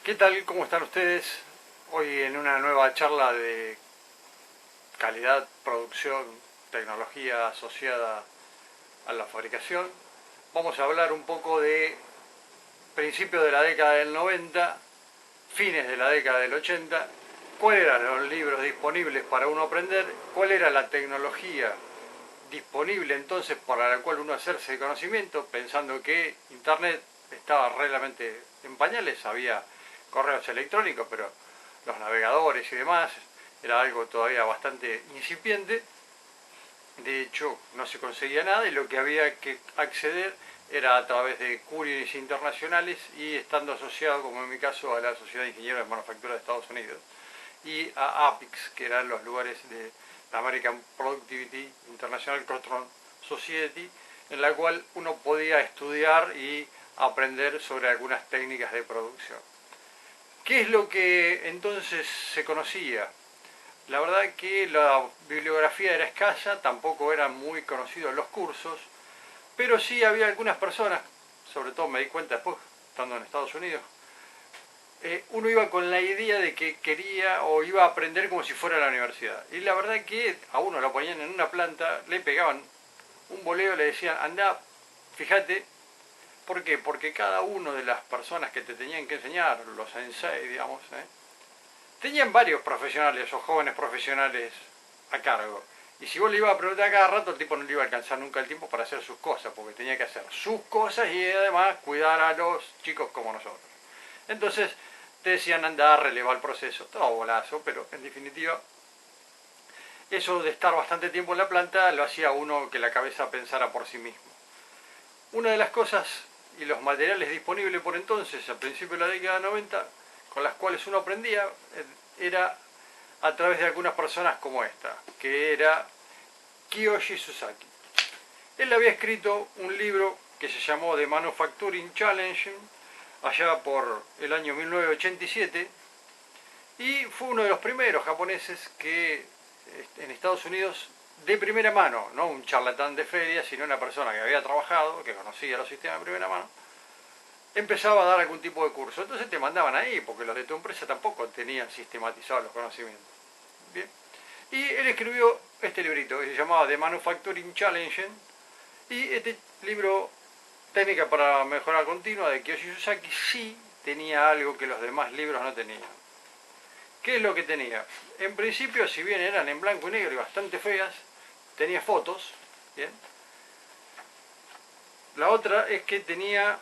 ¿Qué tal? ¿Cómo están ustedes? Hoy en una nueva charla de calidad, producción, tecnología asociada a la fabricación. Vamos a hablar un poco de principios de la década del 90, fines de la década del 80, cuáles eran los libros disponibles para uno aprender, cuál era la tecnología disponible entonces para la cual uno hacerse de conocimiento, pensando que Internet estaba realmente en pañales, había correos electrónicos, pero los navegadores y demás era algo todavía bastante incipiente. De hecho, no se conseguía nada y lo que había que acceder era a través de couriers internacionales y estando asociado, como en mi caso, a la Sociedad de Ingenieros de Manufactura de Estados Unidos y a APICS, que eran los lugares de la American Productivity International Control Society, en la cual uno podía estudiar y aprender sobre algunas técnicas de producción. ¿Qué es lo que entonces se conocía? La verdad que la bibliografía era escasa, tampoco eran muy conocidos los cursos, pero sí había algunas personas, sobre todo me di cuenta después, estando en Estados Unidos, uno iba con la idea de que quería o iba a aprender como si fuera a la universidad. Y la verdad que a uno lo ponían en una planta, le pegaban un boleo, le decían, anda, fíjate. ¿Por qué? Porque cada una de las personas que te tenían que enseñar, los sensei, digamos, tenían varios profesionales o jóvenes profesionales a cargo. Y si vos le ibas a preguntar cada rato, el tipo no le iba a alcanzar nunca el tiempo para hacer sus cosas, porque tenía que hacer sus cosas y además cuidar a los chicos como nosotros. Entonces te decían andar, relevar el proceso, todo bolazo, pero en definitiva eso de estar bastante tiempo en la planta lo hacía uno que la cabeza pensara por sí mismo. Una de las cosas y los materiales disponibles por entonces, a principios de la década de 90, con las cuales uno aprendía, era a través de algunas personas como esta, que era Kiyoshi Sasaki. Él había escrito un libro que se llamó The Manufacturing Challenge, allá por el año 1987, y fue uno de los primeros japoneses que en Estados Unidos, de primera mano, no un charlatán de feria, sino una persona que había trabajado, que conocía los sistemas de primera mano, empezaba a dar algún tipo de curso. Entonces te mandaban ahí, porque los de tu empresa tampoco tenían sistematizados los conocimientos. Bien. Y él escribió este librito que se llamaba The Manufacturing Challenge, y este libro, Técnica para Mejora Continua, de Kiyoshi Sasaki, sí tenía algo que los demás libros no tenían. ¿Qué es lo que tenía? En principio, si bien eran en blanco y negro y bastante feas, tenía fotos, ¿bien? La otra es que tenía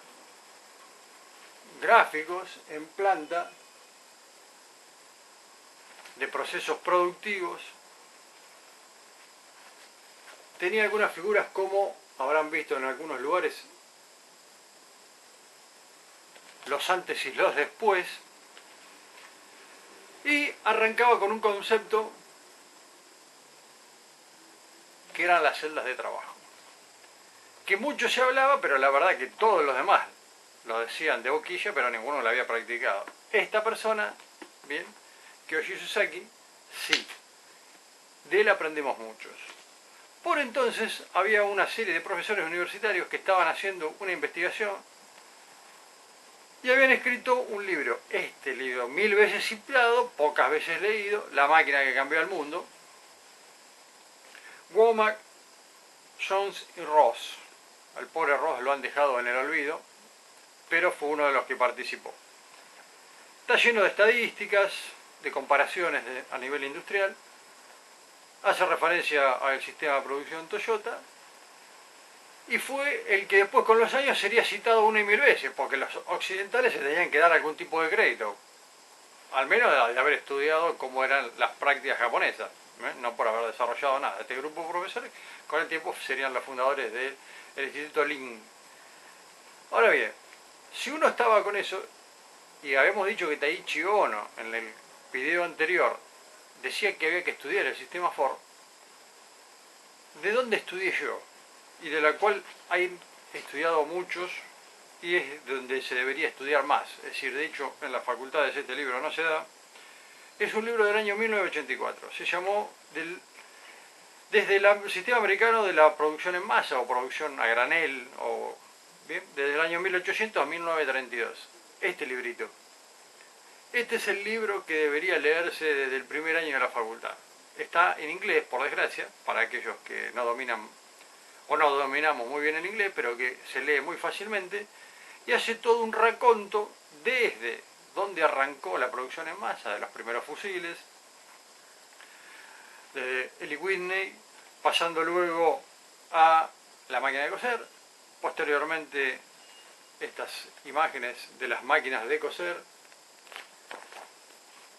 gráficos en planta de procesos productivos. Tenía algunas figuras como habrán visto en algunos lugares, los antes y los después, y arrancaba con un concepto que eran las celdas de trabajo. Que mucho se hablaba, pero la verdad que todos los demás lo decían de boquilla, pero ninguno lo había practicado. Esta persona, bien, Kiyoshi Sasaki, sí, de él aprendimos muchos. Por entonces había una serie de profesores universitarios que estaban haciendo una investigación y habían escrito un libro, este libro 1000 veces citado, pocas veces leído, La máquina que cambió el mundo, Womack, Jones y Ross. Al pobre Ross lo han dejado en el olvido, pero fue uno de los que participó. Está lleno de estadísticas, de comparaciones a nivel industrial, hace referencia al sistema de producción Toyota, y fue el que después con los años sería citado 1.000 veces, porque los occidentales se tenían que dar algún tipo de crédito, al menos de haber estudiado cómo eran las prácticas japonesas, no por haber desarrollado nada. Este grupo de profesores con el tiempo serían los fundadores del Instituto Lin. Ahora bien, si uno estaba con eso, y habíamos dicho que Taiichi Ohno en el video anterior decía que había que estudiar el sistema Ford, ¿de dónde estudié yo? Y de la cual hay estudiado muchos y es donde se debería estudiar más. Es decir, de hecho, en las facultades este libro no se da. Es un libro del año 1984. Se llamó desde el sistema americano de la producción en masa o producción a granel, o, bien, desde el año 1800 a 1932. Este librito. Este es el libro que debería leerse desde el primer año de la facultad. Está en inglés, por desgracia, para aquellos que no dominan o no dominamos muy bien el inglés, pero que se lee muy fácilmente, y hace todo un raconto desde donde arrancó la producción en masa de los primeros fusiles, de Eli Whitney, pasando luego a la máquina de coser, posteriormente estas imágenes de las máquinas de coser,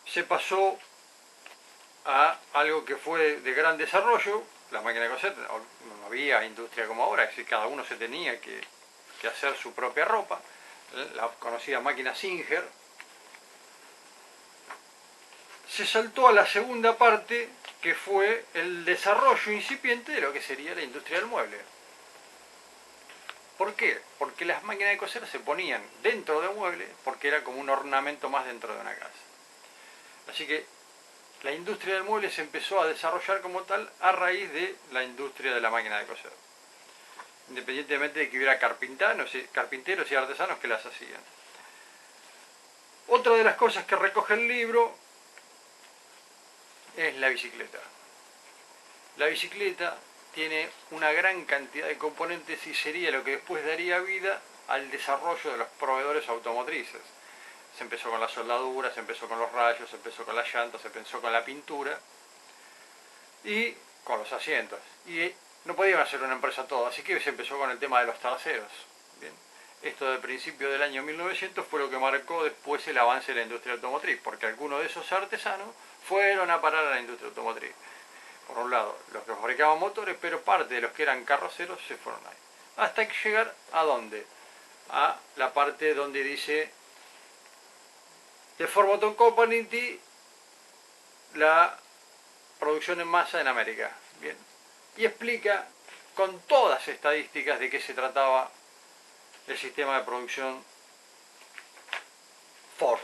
se pasó a algo que fue de gran desarrollo, la máquina de coser. No había industria como ahora, es decir, cada uno se tenía que hacer su propia ropa, la conocida máquina Singer. Se saltó a la segunda parte, que fue el desarrollo incipiente de lo que sería la industria del mueble. ¿Por qué? Porque las máquinas de coser se ponían dentro de un mueble, porque era como un ornamento más dentro de una casa. Así que la industria del mueble se empezó a desarrollar como tal a raíz de la industria de la máquina de coser. Independientemente de que hubiera carpinteros y artesanos que las hacían. Otra de las cosas que recoge el libro es la bicicleta. La bicicleta tiene una gran cantidad de componentes y sería lo que después daría vida al desarrollo de los proveedores automotrices. Se empezó con la soldadura, se empezó con los rayos, se empezó con las llantas, se empezó con la pintura y con los asientos. Y no podían hacer una empresa todo, así que se empezó con el tema de los terceros. Bien. Esto de principio del año 1900 fue lo que marcó después el avance de la industria automotriz, porque algunos de esos artesanos fueron a parar a la industria automotriz. Por un lado, los que fabricaban motores, pero parte de los que eran carroceros se fueron ahí. Hasta que llegar a dónde? A la parte donde dice The Ford Motor Company, la producción en masa en América. Bien. Y explica con todas estadísticas de qué se trataba el sistema de producción Ford.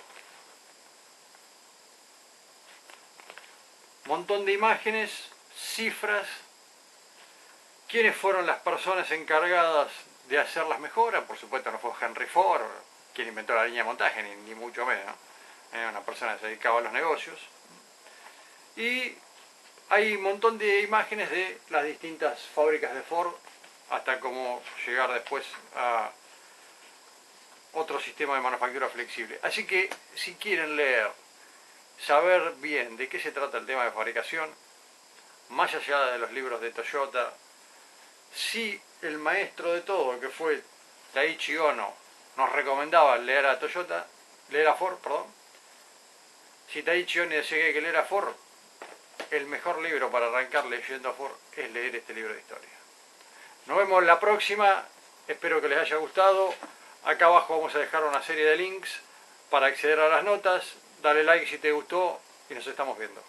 Montón de imágenes, cifras, quiénes fueron las personas encargadas de hacer las mejoras. Por supuesto no fue Henry Ford quien inventó la línea de montaje, ni mucho menos. Era una persona que se dedicaba a los negocios. Y hay un montón de imágenes de las distintas fábricas de Ford, hasta cómo llegar después a otro sistema de manufactura flexible. Así que si quieren leer, saber bien de qué se trata el tema de fabricación, más allá de los libros de Toyota, si el maestro de todo, que fue Taiichi Ohno, nos recomendaba leer a Ford, si Taiichi Ohno decía que hay que leer a Ford, el mejor libro para arrancar leyendo a Ford es leer este libro de historia. Nos vemos la próxima, espero que les haya gustado. Acá abajo vamos a dejar una serie de links para acceder a las notas. Dale like si te gustó y nos estamos viendo.